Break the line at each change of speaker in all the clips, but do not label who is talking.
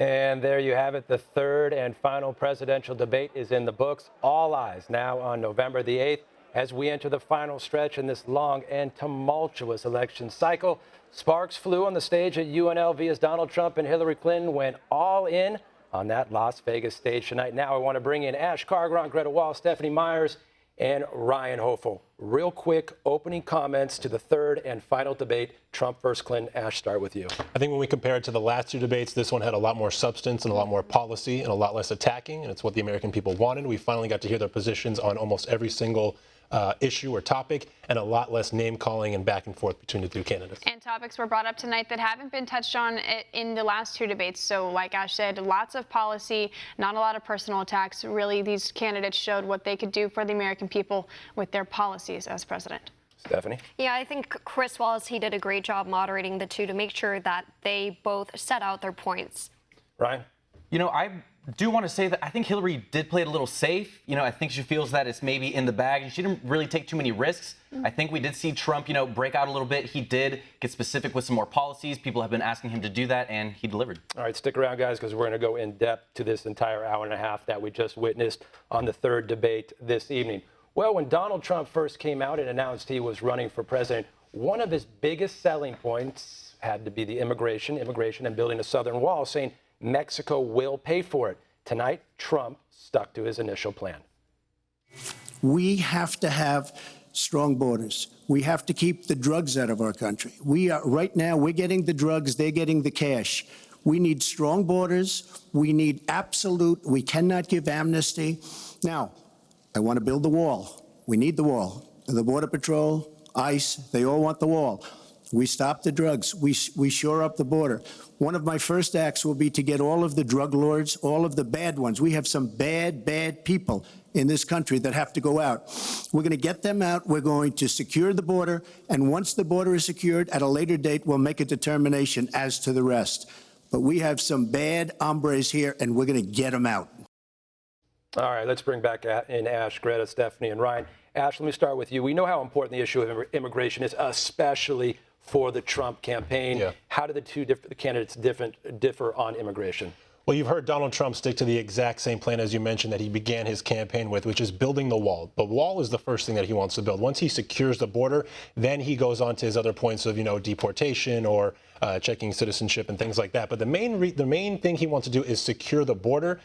And there you have it. The third and final presidential debate is in the books. All eyes now on November the 8th as we enter the final stretch in this long and tumultuous election cycle. Sparks flew on the stage at UNLV as Donald Trump and Hillary Clinton went all in on that Las Vegas stage tonight. Now I want to bring in Ash Cargron, Greta Wall, Stephanie Myers, and Ryan Hofel. Real quick opening comments to the third and final debate, Trump versus Clinton. Ash, start with you.
I think when we compare it to the last two debates, this one had a lot more substance and a lot more policy and a lot less attacking, and it's what the American people wanted. We finally got to hear their positions on almost every single issue or topic, and a lot less name calling and back and forth between the two candidates.
And topics were brought up tonight that haven't been touched on in the last two debates. So like Ash said, lots of policy, not a lot of personal attacks. Really, these candidates showed what they could do for the American people with their policies as president.
Stephanie?
Yeah, I think Chris Wallace, he did a great job moderating the two to make sure that they both set out their points.
Ryan?
You know, I do want to say that I think Hillary did play it a little safe. You know, I think she feels that it's maybe in the bag, and she didn't really take too many risks. I think we did see Trump, you know, break out a little bit. He did get specific with some more policies. People have been asking him to do that, and he delivered.
All right, stick around, guys, because we're going to go in depth to this entire hour and a half that we just witnessed on the third debate this evening. Well, when Donald Trump first came out and announced he was running for president, one of his biggest selling points had to be the immigration and building a southern wall, saying Mexico will pay for it. Tonight, Trump stuck to his initial plan.
We have to have strong borders. We have to keep the drugs out of our country. Right now, we're getting the drugs, they're getting the cash. We need strong borders. We need we cannot give amnesty. Now, I want to build the wall. We need the wall. The Border Patrol, ICE, they all want the wall. We stop the drugs. We shore up the border. One of my first acts will be to get all of the drug lords, all of the bad ones. We have some bad people in this country that have to go out. We're going to get them out. We're going to secure the border. And once the border is secured, at a later date, we'll make a determination as to the rest. But we have some bad hombres here, and we're going to get them out.
All right, let's bring back in Ash, Greta, Stephanie, and Ryan. Ash, let me start with you. We know how important the issue of immigration is, especially for the Trump campaign. Yeah. How do the two candidates differ on immigration?
Well, you've heard Donald Trump stick to the exact same plan, as you mentioned, that he began his campaign with, which is building the wall. The wall is the first thing that he wants to build. Once he secures the border, then he goes on to his other points of, deportation or checking citizenship and things like that. But the main thing he wants to do is secure the border,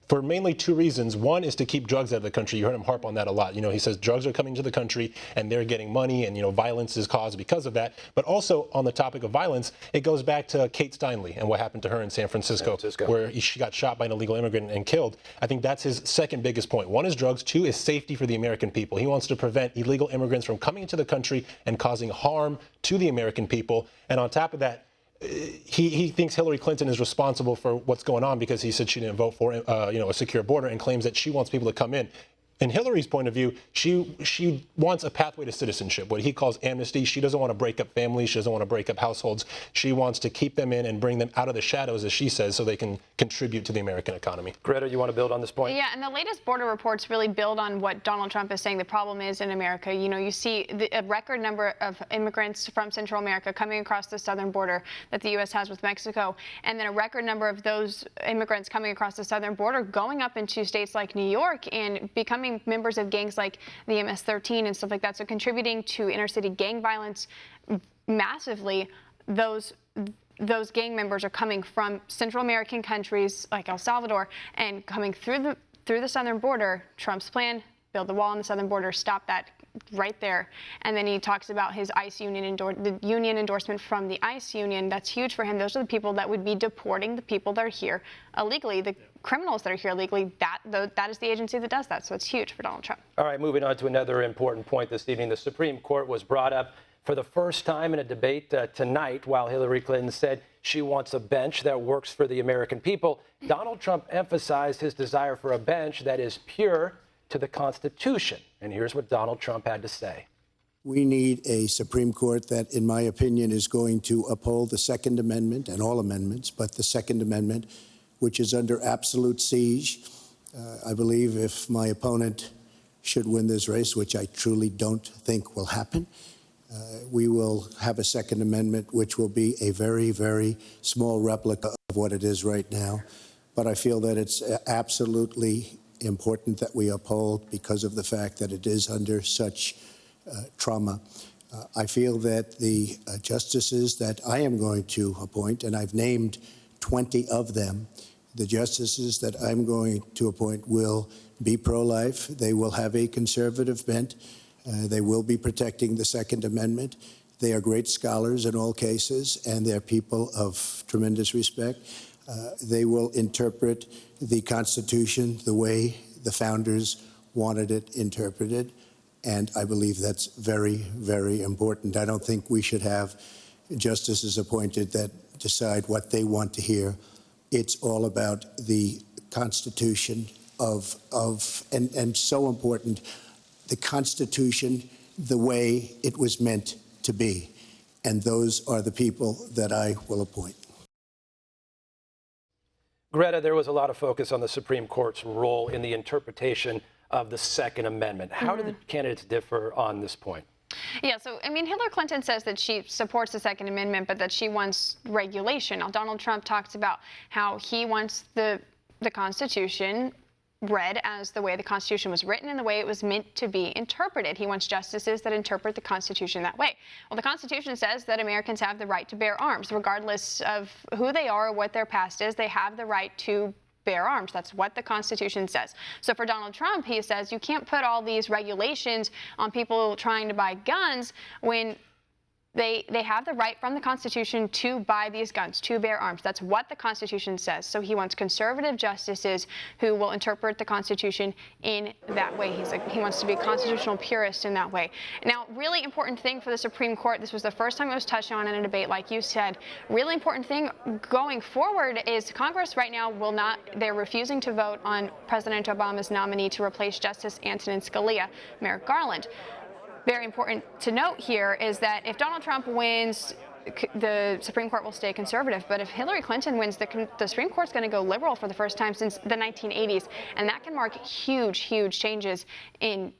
for mainly two reasons. One is to keep drugs out of the country. You heard him harp on that a lot. He says drugs are coming to the country and they're getting money, and, violence is caused because of that. But also on the topic of violence, it goes back to Kate Steinle and what happened to her in San Francisco. Where she got shot by an illegal immigrant and killed. I think that's his second biggest point. One is drugs. Two is safety for the American people. He wants to prevent illegal immigrants from coming into the country and causing harm to the American people. And on top of that, he thinks Hillary Clinton is responsible for what's going on because he said she didn't vote for a secure border, and claims that she wants people to come in. In Hillary's point of view, she wants a pathway to citizenship, what he calls amnesty. She doesn't want to break up families. She doesn't want to break up households. She wants to keep them in and bring them out of the shadows, as she says, so they can contribute to the American economy.
Greta, you want to build on this point?
Yeah, and the latest border reports really build on what Donald Trump is saying the problem is in America. You see a record number of immigrants from Central America coming across the southern border that the U.S. has with Mexico, and then a record number of those immigrants coming across the southern border going up into states like New York and becoming members of gangs like the MS-13 and stuff like that. So contributing to inner city gang violence massively. Those gang members are coming from Central American countries like El Salvador and coming through the southern border. Trump's plan: build the wall on the southern border, stop that right there. And then he talks about his ICE union the union endorsement from the ICE union. That's huge for him. Those are the people that would be deporting the people that are here illegally, the criminals that are here illegally. That is the agency that does that. So it's huge for Donald Trump.
All right, moving on to another important point this evening. The Supreme Court was brought up for the first time in a debate tonight, while Hillary Clinton said she wants a bench that works for the American people. Donald Trump emphasized his desire for a bench that is pure to the Constitution. And here's what Donald Trump had to say.
We need a Supreme Court that, in my opinion, is going to uphold the Second Amendment and all amendments, but the Second Amendment, which is under absolute siege. I believe if my opponent should win this race, which I truly don't think will happen, We will have a Second Amendment, which will be a very, very small replica of what it is right now. But I feel that it's absolutely important that we uphold because of the fact that it is under such trauma. I feel that the justices that I am going to appoint, and I've named 20 of them, the justices that I'm going to appoint will be pro-life. They will have a conservative bent. They will be protecting the Second Amendment. They are great scholars in all cases, and they're people of tremendous respect. They will interpret the Constitution the way the founders wanted it interpreted, and I believe that's very, very important. I don't think we should have justices appointed that decide what they want to hear. It's all about the Constitution and so important, the Constitution the way it was meant to be. And those are the people that I will appoint.
Greta, there was a lot of focus on the Supreme Court's role in the interpretation of the Second Amendment. How do the candidates differ on this point?
Yeah, so, I mean, Hillary Clinton says that she supports the Second Amendment, but that she wants regulation. Now, Donald Trump talks about how he wants the Constitution read as the way the Constitution was written and the way it was meant to be interpreted. He wants justices that interpret the Constitution that way. Well, the Constitution says that Americans have the right to bear arms, regardless of who they are or what their past is. They have the right to bear arms. That's what the Constitution says. So for Donald Trump, he says you can't put all these regulations on people trying to buy guns when they have the right from the Constitution to buy these guns, to bear arms. That's what the Constitution says. So he wants conservative justices who will interpret the Constitution in that way. He wants to be a constitutional purist in that way. Now, really important thing for the Supreme Court, this was the first time it was touched on in a debate, like you said. Really important thing going forward is Congress right now they're refusing to vote on President Obama's nominee to replace Justice Antonin Scalia, Merrick Garland. Very important to note here is that if Donald Trump wins, the Supreme Court will stay conservative. But if Hillary Clinton wins, the Supreme Court's going to go liberal for the first time since the 1980s. And that can mark huge, huge changes in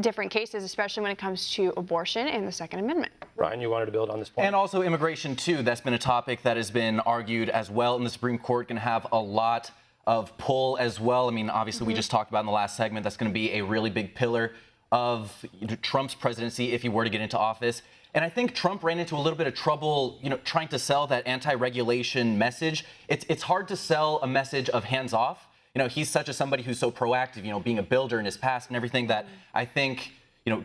different cases, especially when it comes to abortion and the Second Amendment.
Ryan, you wanted to build on this point?
And also immigration, too. That's been a topic that has been argued as well. And the Supreme Court can have a lot of pull as well. I mean, obviously, we just talked about in the last segment, that's going to be a really big pillar of Trump's presidency if he were to get into office. And I think Trump ran into a little bit of trouble, trying to sell that anti-regulation message. It's hard to sell a message of hands-off. He's somebody who's so proactive, being a builder in his past and everything, that I think,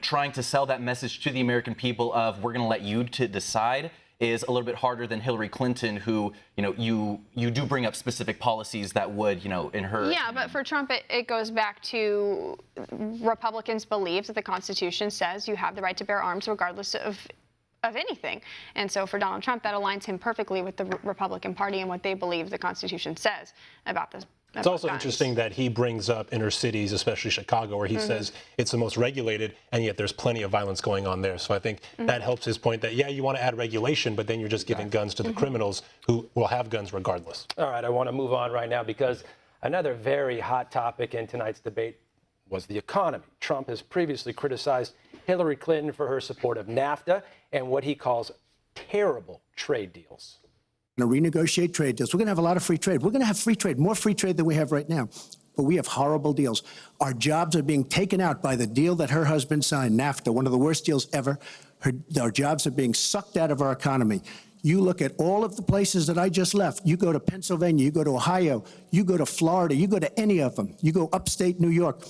trying to sell that message to the American people of we're going to let you to decide is a little bit harder than Hillary Clinton, who, you do bring up specific policies that would, in her.
Yeah, but for Trump, it goes back to Republicans believe that the Constitution says you have the right to bear arms regardless of anything. And so for Donald Trump, that aligns him perfectly with the Republican Party and what they believe the Constitution says about this.
It's also interesting that he brings up inner cities, especially Chicago, where he says it's the most regulated, and yet there's plenty of violence going on there. So I think that helps his point that, yeah, you want to add regulation, but then you're just giving guns to the criminals who will have guns regardless.
All right, I want to move on right now because another very hot topic in tonight's debate was the economy. Trump has previously criticized Hillary Clinton for her support of NAFTA and what he calls terrible trade deals.
To renegotiate trade deals. We're going to have a lot of free trade. We're going to have free trade, more free trade than we have right now. But we have horrible deals. Our jobs are being taken out by the deal that her husband signed, NAFTA, one of the worst deals ever. Our jobs are being sucked out of our economy. You look at all of the places that I just left. You go to Pennsylvania, you go to Ohio, you go to Florida, you go to any of them. You go upstate New York.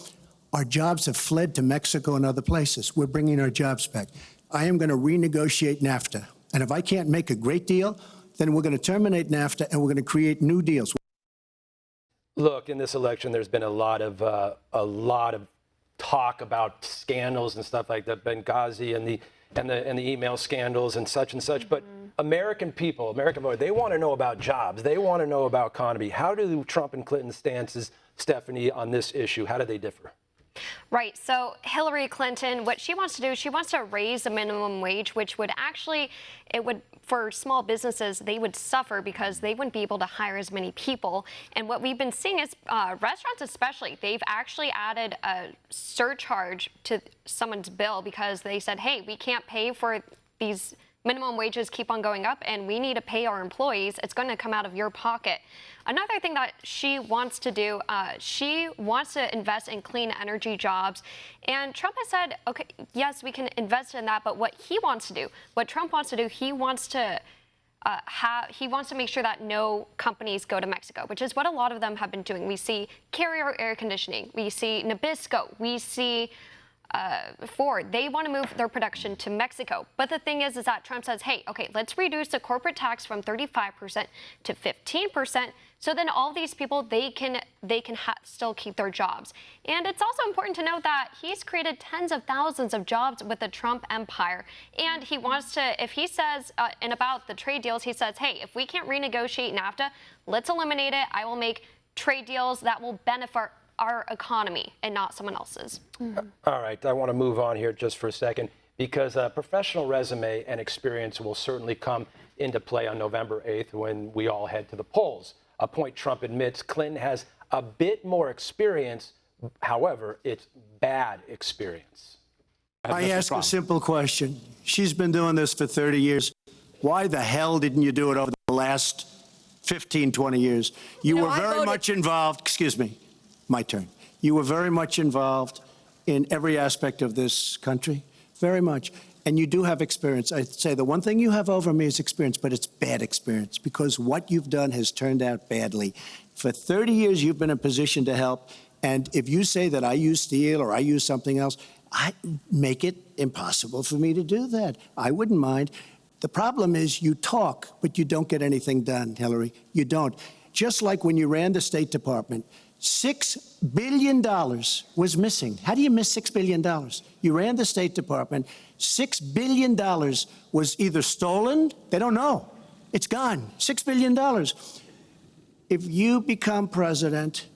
Our jobs have fled to Mexico and other places. We're bringing our jobs back. I am going to renegotiate NAFTA. And if I can't make a great deal, then we're going to terminate NAFTA and we're going to create new deals.
Look, in this election, there's been a lot of talk about scandals and stuff like that, Benghazi and the email scandals and such. But American people, American voters, they want to know about jobs. They want to know about economy. How do Trump and Clinton's stances, Stephanie, on this issue, how do they differ?
Right. So Hillary Clinton, what she wants to do, she wants to raise the minimum wage, which would actually, it would, for small businesses, they would suffer because they wouldn't be able to hire as many people. And what we've been seeing is restaurants especially, they've actually added a surcharge to someone's bill because they said, hey, we can't pay for these minimum wages keep on going up and we need to pay our employees. It's going to come out of your pocket. Another thing that she wants to do, she wants to invest in clean energy jobs. And Trump has said, okay, yes, we can invest in that. But what he wants to do, what Trump wants to do, he wants to make sure that no companies go to Mexico, which is what a lot of them have been doing. We see Carrier Air Conditioning. We see Nabisco. We see Ford. They want to move their production to Mexico. But the thing is that Trump says, hey, okay, let's reduce the corporate tax from 35% to 15%. So then all these people, they can still keep their jobs. And it's also important to note that he's created tens of thousands of jobs with the Trump empire. And he wants to, if he says, and about the trade deals, he says, hey, if we can't renegotiate NAFTA, let's eliminate it. I will make trade deals that will benefit our economy and not someone else's.
All right, I want to move on here just for a second because a professional resume and experience will certainly come into play on November 8th when we all head to the polls. A point Trump admits Clinton has a bit more experience. However, it's bad experience.
I ask a simple question. She's been doing this for 30 years. Why the hell didn't you do it over the last 15, 20 years? You were very much involved. Excuse me. My turn. You were very much involved in every aspect of this country, very much. And you do have experience. I'd say the one thing you have over me is experience, but it's bad experience because what you've done has turned out badly. For 30 years, you've been in a position to help. And if you say that I use steel or I use something else, I make it impossible for me to do that. I wouldn't mind. The problem is you talk, but you don't get anything done, Hillary. You don't. Just like when you ran the State Department, $6 billion was missing. How do you miss $6 billion? You ran the State Department. $6 billion was either stolen, they don't know. It's gone. $6 billion. If you become president,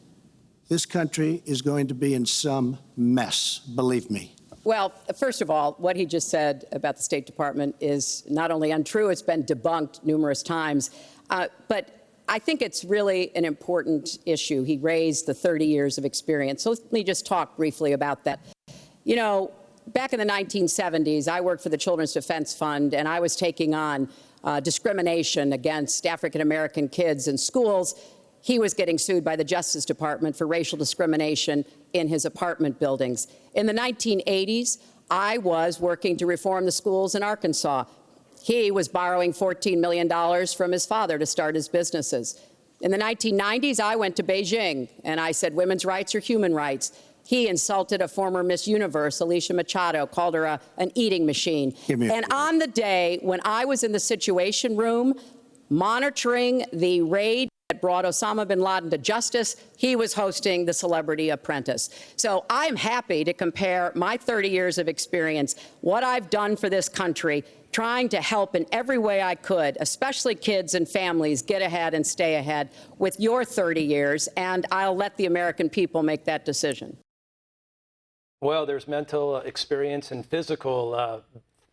this country is going to be in some mess, believe me.
Well, first of all, what he just said about the State Department is not only untrue, it's been debunked numerous times, but I think it's really an important issue. He raised the 30 years of experience. So let me just talk briefly about that. You know, back in the 1970s, I worked for the Children's Defense Fund, and I was taking on discrimination against African-American kids in schools. He was getting sued by the Justice Department for racial discrimination in his apartment buildings. In the 1980s, I was working to reform the schools in Arkansas. He was borrowing $14 million from his father to start his businesses. In the 1990s, I went to Beijing, and I said women's rights are human rights. He insulted a former Miss Universe, Alicia Machado, called her an eating machine. And on the day when I was in the Situation Room monitoring the raid that brought Osama bin Laden to justice, he was hosting the Celebrity Apprentice. So I'm happy to compare my 30 years of experience, what I've done for this country, trying to help in every way I could, especially kids and families, get ahead and stay ahead with your 30 years, and I'll let the American people make that decision.
Well, there's mental experience and physical,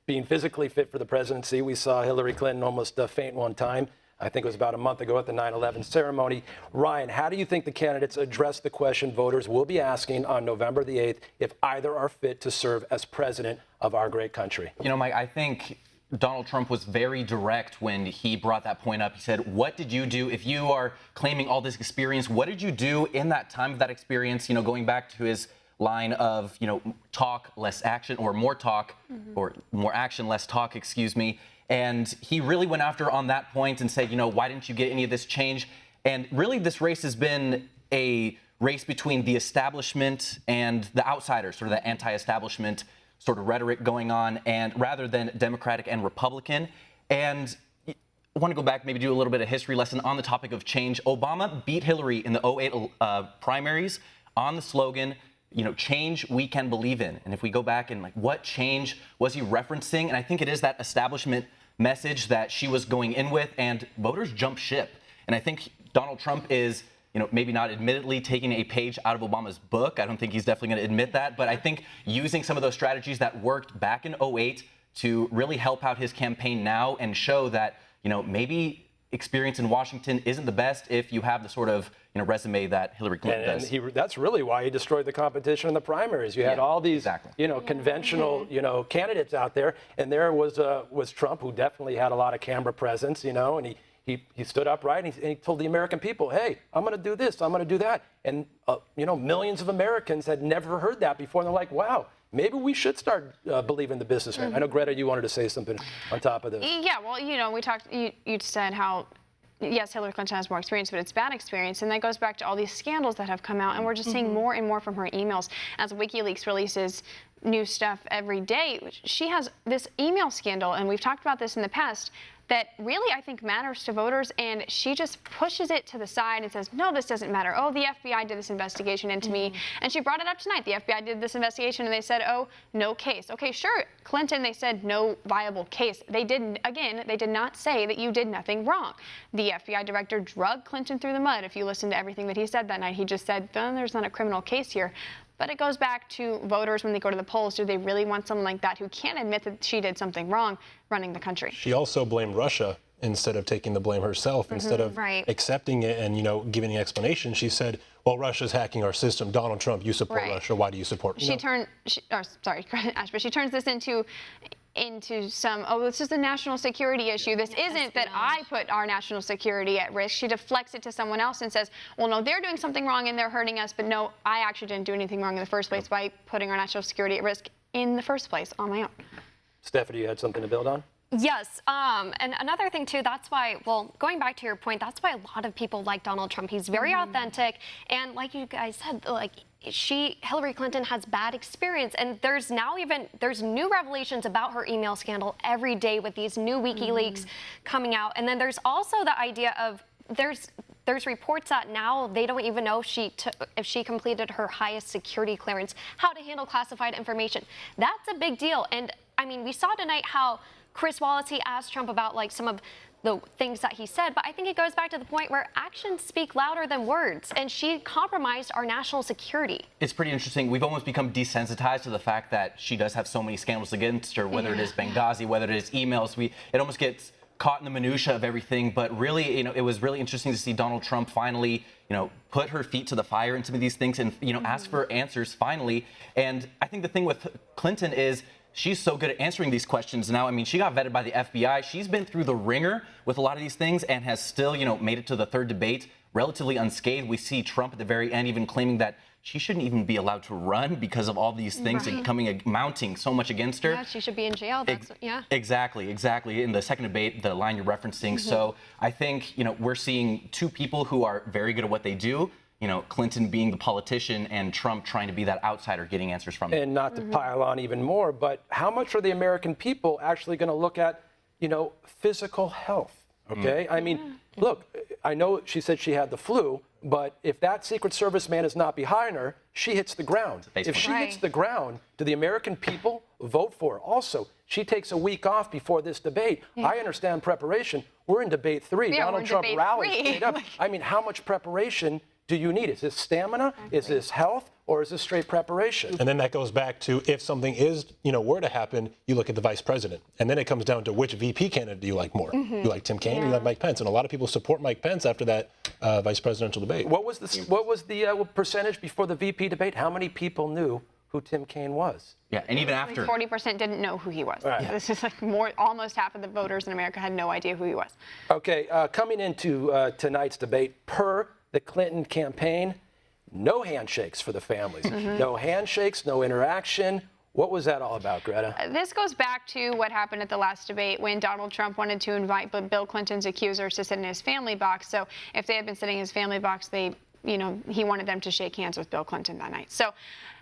being physically fit for the presidency. We saw Hillary Clinton almost faint one time. I think it was about a month ago at the 9/11 ceremony. Ryan, how do you think the candidates address the question voters will be asking on November the 8th if either are fit to serve as president of our great country?
You know, Mike, I think Donald Trump was very direct when he brought that point up. He said, what did you do if you are claiming all this experience? What did you do in that time of that experience? You know, going back to his line of, you know, talk, less action, or more talk, or more action, less talk, excuse me. And he really went after on that point and said, you know, why didn't you get any of this change? And really, this race has been a race between the establishment and the outsiders, sort of the anti-establishment sort of rhetoric going on, and rather than Democratic and Republican. And I want to go back, maybe do a little bit of history lesson on the topic of change. Obama beat Hillary in the 2008 primaries on the slogan, you know, change we can believe in. And if we go back and like, what change was he referencing? And I think it is that establishment message that she was going in with, and voters jumped ship. And I think Donald Trump is maybe not admittedly taking a page out of Obama's book. I don't think he's definitely going to admit that. But I think using some of those strategies that worked back in 2008 to really help out his campaign now and show that, maybe experience in Washington isn't the best if you have the sort of resume that Hillary Clinton does.
And that's really why he destroyed the competition in the primaries. You had all these, conventional, candidates out there, and there was Trump, who definitely had a lot of camera presence, and he stood upright and he told the American people, hey, I'm going to do this, I'm going to do that. And, millions of Americans had never heard that before. And they're like, wow, maybe we should start believing the businessman. I know, Greta, you wanted to say something on top of this.
Yeah, well, we talked, you said how, yes, Hillary Clinton has more experience, but it's bad experience. And that goes back to all these scandals that have come out. And we're just seeing more and more from her emails. As WikiLeaks releases new stuff every day, she has this email scandal, and we've talked about this in the past, that really, I think, matters to voters, and she just pushes it to the side and says, no, this doesn't matter. Oh, the FBI did this investigation into me. And she brought it up tonight. The FBI did this investigation, and they said, oh, no case. Okay, sure, Clinton, they said no viable case. They did not say that you did nothing wrong. The FBI director dragged Clinton through the mud. If you listen to everything that he said that night, he just said, there's not a criminal case here. But it goes back to voters when they go to the polls. Do they really want someone like that who can't admit that she did something wrong running the country?
She also blamed Russia instead of taking the blame herself. Instead of accepting it and, giving the explanation, she said, well, Russia's hacking our system. Donald Trump, you support Russia. Why do you support?
She turns this into some, this is a national security issue. This isn't that I put our national security at risk. She deflects it to someone else and says, well, no, they're doing something wrong and they're hurting us, but no, I actually didn't do anything wrong in the first place by putting our national security at risk in the first place on my own.
Stephanie, you had something to build on?
Yes, and another thing too, that's why, going back to your point, that's why a lot of people like Donald Trump. He's very authentic, and like you guys said, Hillary Clinton has bad experience, and there's new revelations about her email scandal every day with these new WikiLeaks coming out, and then there's also the idea of there's reports that now they don't even know if she completed her highest security clearance, how to handle classified information. That's a big deal, and I mean, we saw tonight how Chris Wallace, he asked Trump about some of the things that he said, but I think it goes back to the point where actions speak louder than words, and she compromised our national security.
It's pretty interesting. We've almost become desensitized to the fact that she does have so many scandals against her, whether it is Benghazi, whether it is emails. It almost gets caught in the minutia of everything, but really, it was really interesting to see Donald Trump finally, put her feet to the fire in some of these things and, ask for answers finally. And I think the thing with Clinton is, she's so good at answering these questions now. I mean, she got vetted by the FBI. She's been through the ringer with a lot of these things and has still, made it to the third debate relatively unscathed. We see Trump at the very end even claiming that she shouldn't even be allowed to run because of all these things mounting so much against her.
Yeah, she should be in jail.
Exactly. In the second debate, the line you're referencing. So I think, we're seeing two people who are very good at what they do. Clinton being the politician and Trump trying to be that outsider getting answers from them.
And not to pile on even more, but how much are the American people actually going to look at, physical health? Okay? I mean, look, I know she said she had the flu, but if that Secret Service man is not behind her, she hits the ground. If she hits the ground, do the American people vote for her? Also, she takes a week off before this debate. I understand preparation. We're in debate 3.
Yeah,
Donald Trump rallied straight up. I mean, how much preparation do you need? Is this stamina? Is this health? Or is this straight preparation?
And then that goes back to if something is, were to happen, you look at the vice president. And then it comes down to which VP candidate do you like more? You like Tim Kaine or you like Mike Pence? And a lot of people support Mike Pence after that vice presidential debate.
What was the percentage before the VP debate? How many people knew who Tim Kaine was?
Yeah, and even after.
40% didn't know who he was. Right. This is almost half of the voters in America had no idea who he was.
Okay, coming into tonight's debate, per the Clinton campaign, no handshakes for the families. No handshakes, no interaction. What was that all about, Greta?
This goes back to what happened at the last debate when Donald Trump wanted to invite Bill Clinton's accusers to sit in his family box. So if they had been sitting in his family box, he wanted them to shake hands with Bill Clinton that night. So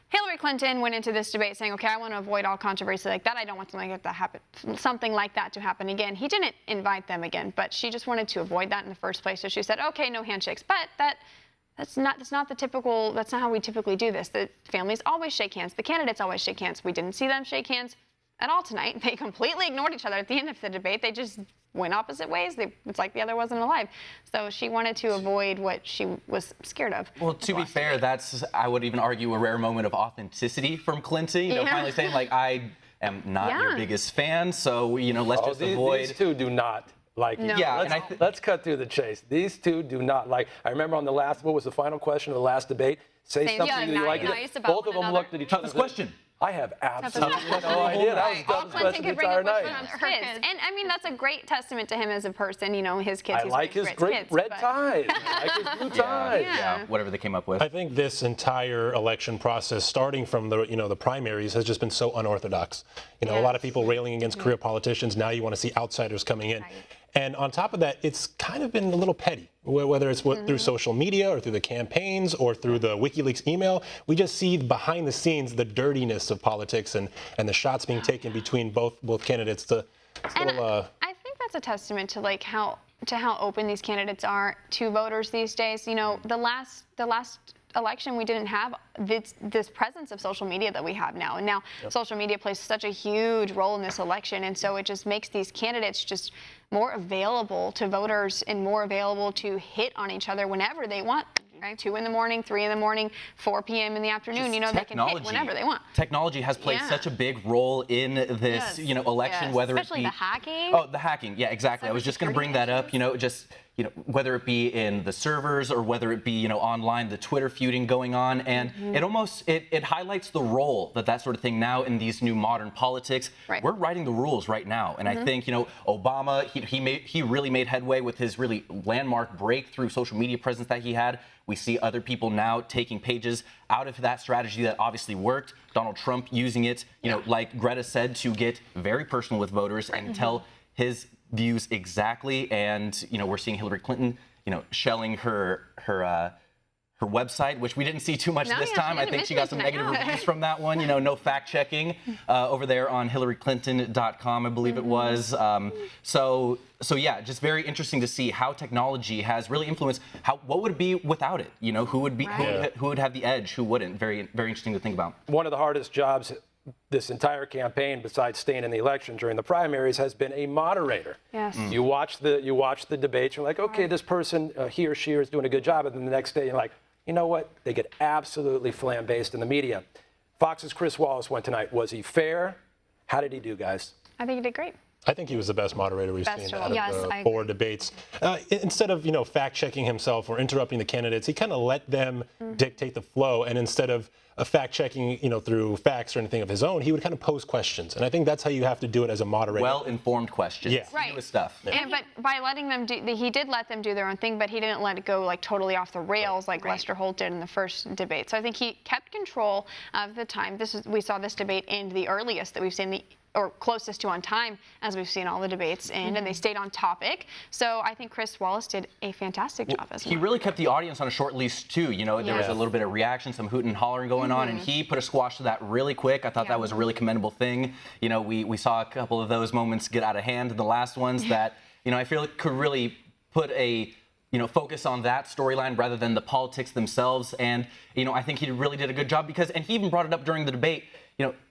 Hillary Clinton went into this debate saying, okay, I want to avoid all controversy like that. I don't want something like that to happen again. He didn't invite them again, but she just wanted to avoid that in the first place. So she said, okay, no handshakes. But that's not how we typically do this. The families always shake hands. The candidates always shake hands. We didn't see them shake hands at all tonight. They completely ignored each other at the end of the debate. They just went opposite ways. It's like the other wasn't alive. So she wanted to avoid what she was scared of.
Well, to be fair, that's, I would even argue, a rare moment of authenticity from Clinton. You know, finally saying, like, I am not your biggest fan, so, you know, let's just avoid.
These two do not like each other.
Yeah,
Let's cut through the chase. These two do not like. I remember on the last, what was the final question of the last debate? Say
Same
something
thing.
you like.
Nice about
Both of
one
them
another.
looked at each other.
Toughest question.
I have absolutely no idea. That was the
All
toughest
Clinton
question the
could bring
entire
up was
night.
her kids. And I mean, that's a great testament to him as a person. You know, his kids.
I like his great red ties. I like his blue ties.
Yeah, whatever they came up with.
I think this entire election process, starting from the primaries, has just been so unorthodox. You know, a lot of people railing against career politicians. Now you want to see outsiders coming in. And on top of that, it's kind of been a little petty, whether it's through social media or through the campaigns or through the WikiLeaks email. We just see behind the scenes the dirtiness of politics and the shots being taken between both candidates. I
think that's a testament to like how open these candidates are to voters these days. You know, the last election we didn't have this presence of social media that we have now, and now social media plays such a huge role in this election, and so it just makes these candidates just more available to voters and more available to hit on each other whenever they want. Right? 2 in the morning, 3 in the morning, 4 p.m. in the afternoon.
Just
you know, they can hit whenever they want.
Technology has played such a big role in this, you know, election, whether
especially
it be
the hacking.
Oh, the hacking. Yeah, exactly. I was just going to bring that up. You know, just whether it be in the servers or whether it be online, the Twitter feuding going on, and it almost it highlights the role that sort of thing now in these new modern politics.
Right.
We're writing the rules right now, and I think Obama he really made headway with his really landmark breakthrough social media presence that he had. We see other people now taking pages out of that strategy that obviously worked. Donald Trump using it, like Greta said, to get very personal with voters and tell his views exactly. And we're seeing Hillary Clinton, shelling her website, which we didn't see too much this time. I think she got some negative reviews from that one. No fact checking over there on HillaryClinton.com, I believe it was. So yeah, just very interesting to see how technology has really influenced what would it be without it. Who would be who would have the edge, who wouldn't. Very very interesting to think about.
One of the hardest jobs this entire campaign, besides staying in the election during the primaries, has been a moderator.
Yes.
You watch the debates. You're like, okay, this person, he or she is doing a good job, and then the next day you're like, you know what? They get absolutely flambased in the media. Fox's Chris Wallace went tonight. Was he fair? How did he do, guys?
I think he did great.
I think he was the best moderator we've seen out of the
I
4 debates. Instead of fact-checking himself or interrupting the candidates, he kind of let them dictate the flow. And instead of fact-checking, through facts or anything of his own, he would kind of pose questions. And I think that's how you have to do it as a moderator.
Well-informed questions.
Yeah.
Right.
He knew stuff.
Yeah. But by letting them he did let them do their own thing, but he didn't let it go like totally off the rails like Lester Holt did in the first debate. So I think he kept control of the time. We saw this debate end the earliest that we've seen or closest to on time as we've seen all the debates end, and they stayed on topic. So I think Chris Wallace did a fantastic job as well.
He really kept the audience on a short leash too. There was a little bit of reaction, some hooting and hollering going on, and he put a squash to that really quick. I thought that was a really commendable thing. We saw a couple of those moments get out of hand in the last ones that, I feel it could really put a focus on that storyline rather than the politics themselves. And, I think he really did a good job and he even brought it up during the debate,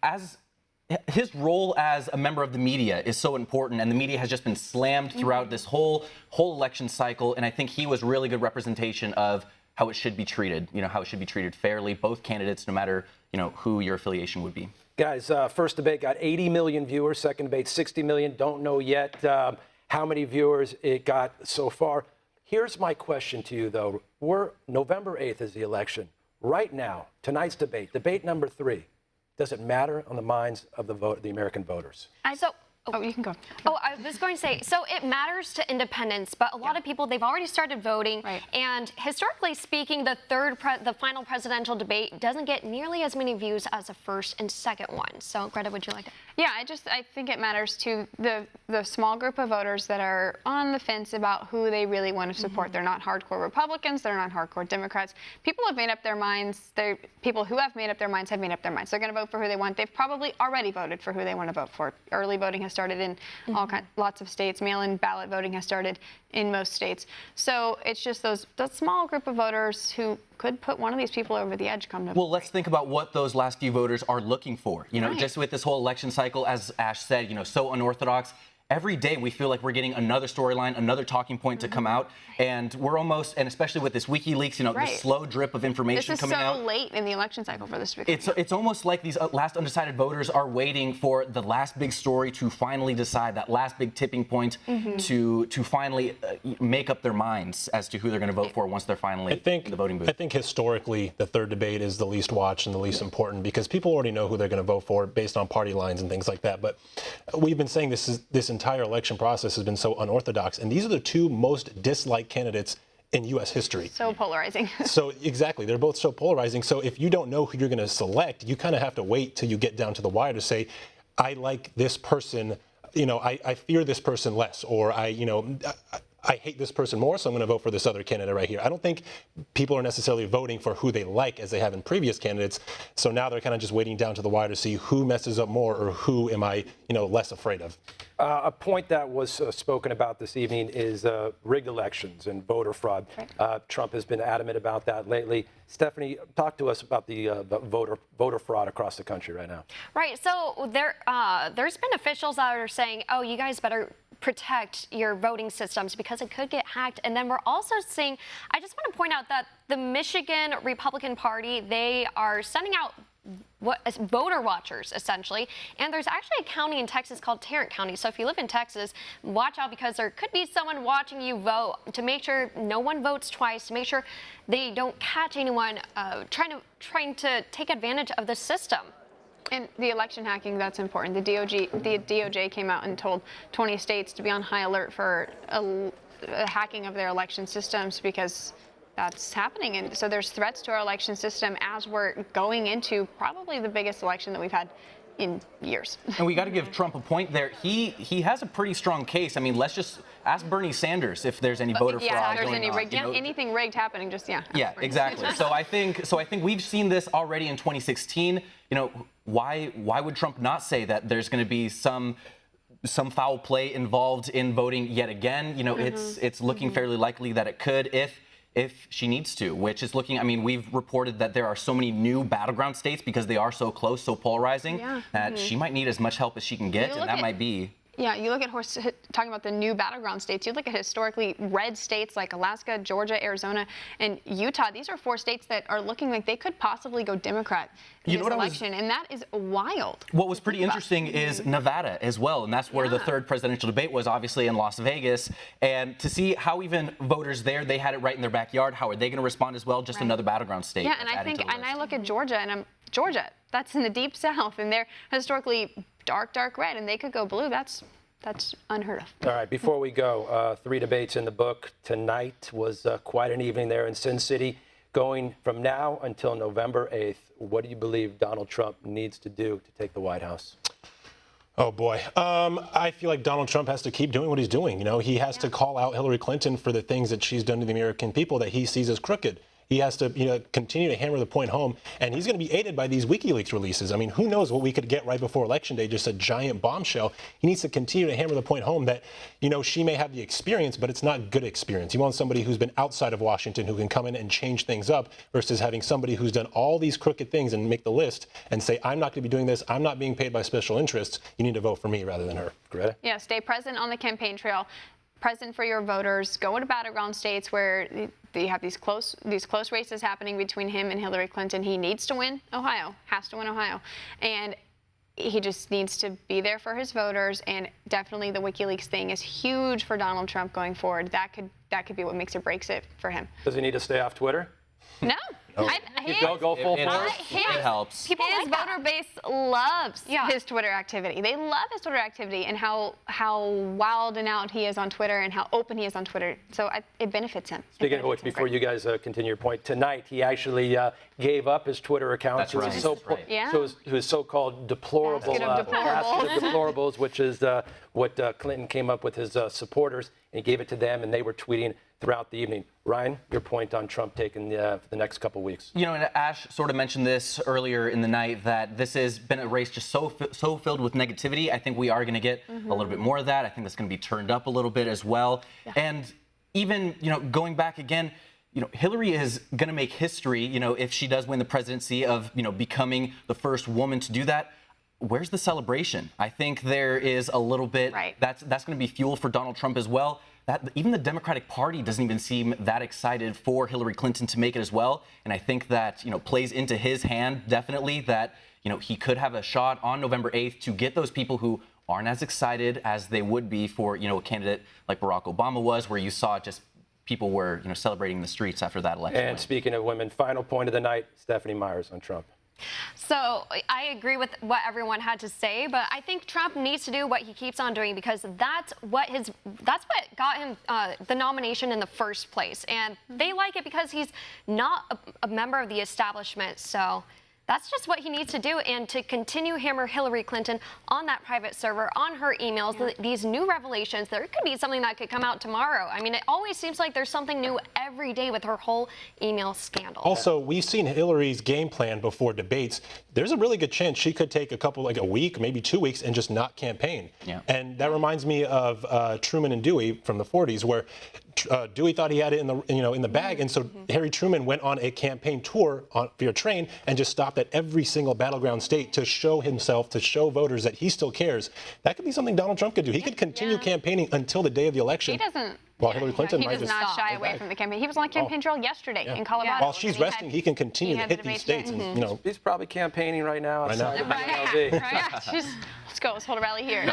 as his role as a member of the media is so important, and the media has just been slammed throughout this whole election cycle. And I think he was really good representation of how it should be treated, how it should be treated fairly, both candidates, no matter, who your affiliation would be.
Guys, first debate got 80 million viewers, second debate 60 million. Don't know yet how many viewers it got so far. Here's my question to you, though. November 8th is the election. Right now, tonight's debate number 3. Does it matter on the minds of the American voters?
You can go.
I was going to say, so it matters to independents, but a lot of people, they've already started voting.
Right.
And historically speaking, the final presidential debate doesn't get nearly as many views as the first and second one. So, Greta, would you like to?
Yeah, I think it matters to the small group of voters that are on the fence about who they really want to support. They're not hardcore Republicans. They're not hardcore Democrats. People have made up their minds. People who have made up their minds have made up their minds. They're going to vote for who they want. They've probably already voted for who they want to vote for. Early voting has started in lots of states. Mail-in ballot voting has started in most states. So it's just that small group of voters who could put one of these people over the edge come to.
Well, let's think about what those last few voters are looking for. Just with this whole election cycle, as Ash said, so unorthodox. every day we feel like we're getting another storyline, another talking point to come out, and we're almost, and especially with this WikiLeaks, you know,
Right.
the slow drip of information
This is
coming
so
out.
late in the election cycle for this to be coming
It's almost like these last undecided voters are waiting for the last big story to finally decide, that last big tipping point to finally make up their minds as to who they're going to vote for once they're finally in the voting booth.
I think historically the third debate is the least watched and the least important because people already know who they're going to vote for based on party lines and things like that. But we've been saying this entire election process has been so unorthodox, and these are the two most disliked candidates in U.S. history.
so polarizing.
So exactly, they're both so polarizing. So if you don't know who you're going to select, you kind of have to wait till you get down to the wire to say, I like this person, you know, I fear this person less, or I hate this person more, so I'm going to vote for this other candidate right here. I don't think people are necessarily voting for who they like as they have in previous candidates. So now they're kind of just waiting down to the wire to see who messes up more or who am I, less afraid of.
A point that was spoken about this evening is rigged elections and voter fraud. Trump has been adamant about that lately. Stephanie, talk to us about the voter fraud across the country right now.
Right. So there's been officials that are saying, oh, you guys better protect your voting systems because it could get hacked. And then we're also seeing, I just want to point out that the Michigan Republican Party, they are sending out voter watchers, essentially. And there's actually a county in Texas called Tarrant County. So if you live in Texas, watch out because there could be someone watching you vote to make sure no one votes twice, to make sure they don't catch anyone trying to take advantage of the system.
And the election hacking, that's important. The DOJ came out and told 20 states to be on high alert for a hacking of their election systems because that's happening. And so there's threats to our election system as we're going into probably the biggest election that we've had in years.
And we got to give Trump a point there. He has a pretty strong case. I mean, let's just ask Bernie Sanders if there's any voter fraud
if there's
going
any
on.
rigged, anything rigged happening, just
Yeah, exactly. So I think we've seen this already in 2016. Why would Trump not say that there's going to be some foul play involved in voting yet again? It's looking fairly likely that it could if she needs to, which is looking, I mean, we've reported that there are so many new battleground states because they are so close, so polarizing, that she might need as much help as she can get, and that might be.
Yeah, you look at talking about the new battleground states. You look at historically red states like Alaska, Georgia, Arizona, and Utah. These are 4 states that are looking like they could possibly go Democrat in this election, and that is wild.
What was pretty interesting is Nevada as well, and that's where the third presidential debate was, obviously in Las Vegas. And to see how even voters there, they had it right in their backyard. How are they going to respond as well? Just another battleground state.
Yeah, and I look at Georgia, and Georgia, that's in the deep south, and they're historically dark red, and they could go blue. That's unheard of.
All right, before we go, 3 debates in the book. Tonight was quite an evening there in Sin City. Going from now until November 8th, what do you believe Donald Trump needs to do to take the White House?
Oh, boy. I feel like Donald Trump has to keep doing what he's doing. He has to call out Hillary Clinton for the things that she's done to the American people that he sees as crooked. He has to, continue to hammer the point home, and he's going to be aided by these WikiLeaks releases. I mean, who knows what we could get right before Election Day, just a giant bombshell. He needs to continue to hammer the point home that, she may have the experience, but it's not good experience. You want somebody who's been outside of Washington who can come in and change things up versus having somebody who's done all these crooked things and make the list and say, I'm not going to be doing this. I'm not being paid by special interests. You need to vote for me rather than her.
Greta?
Yeah, stay present on the campaign trail. Present for your voters. Go into battleground states where you have these close races happening between him and Hillary Clinton. He needs to win Ohio, has to win Ohio, and he just needs to be there for his voters. And definitely the WikiLeaks thing is huge for Donald Trump going forward. That could be what makes or breaks it for him.
Does he need to stay off Twitter?
No.
Go full force?
It helps.
His
like that.
voter base loves his Twitter activity. They love his Twitter activity and how wild and out he is on Twitter and how open he is on Twitter. So it benefits him.
Speaking of which, before you guys continue your point, tonight he actually gave up his Twitter account.
That's right.
So his so-called deplorable basket of deplorables, which is what Clinton came up with his supporters, and he gave it to them, and they were tweeting throughout the evening. Ryan, your point on Trump taking the next couple weeks.
And Ash sort of mentioned this earlier in the night that this has been a race just so filled with negativity. I think we are going to get a little bit more of that. I think that's going to be turned up a little bit as well. Yeah. And even, going back again, Hillary is going to make history, if she does win the presidency of, becoming the first woman to do that. where's the celebration? I think there is a little bit
Right.
that's going to be fuel for Donald Trump as well. That even the Democratic Party doesn't even seem that excited for Hillary Clinton to make it as well. And I think that, plays into his hand definitely that, he could have a shot on November 8th to get those people who aren't as excited as they would be for, a candidate like Barack Obama was, where you saw just people were, celebrating in the streets after that election.
And
win.
speaking of women, final point of the night, Stephanie Myers on Trump.
So I agree with what everyone had to say, but I think Trump needs to do what he keeps on doing because that's what got him the nomination in the first place, and they like it because he's not a member of the establishment. So that's just what he needs to do, and to continue hammer Hillary Clinton on that private server, on her emails, these new revelations. There could be something that could come out tomorrow. I mean, it always seems like there's something new every day with her whole email scandal.
Also, we've seen Hillary's game plan before debates. There's a really good chance she could take a week, maybe 2 weeks, and just not campaign.
Yeah.
And that reminds me of Truman and Dewey from the 40s, where Dewey thought he had it in the bag, and so Harry Truman went on a campaign tour via train and just stopped at every single battleground state to show himself, to show voters that he still cares. That could be something Donald Trump could do. He could continue campaigning until the day of the election.
He doesn't.
Well, Hillary Clinton
He
might
does
just
not shy
stay
away
back.
from the campaign. He was on campaign trail yesterday in Colorado.
While she's
And he
resting,
had-
he can continue to
had the
hit these
debates
states,
there.
and
He's probably campaigning right now outside
know.
of
Right,
UNLV.
right. Let's go. Let's hold a rally here.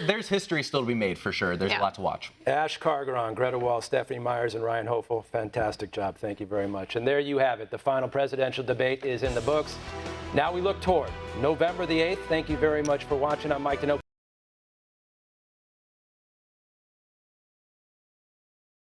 There's history still to be made for sure. There's
Yeah.
a lot to watch.
Ash Cargaron, Greta Wall, Stephanie Myers, and Ryan Hopeful. Fantastic job. Thank you very much. And there you have it. The final presidential debate is in the books. Now we look toward November the 8th. Thank you very much for watching. I'm Mike Denoke.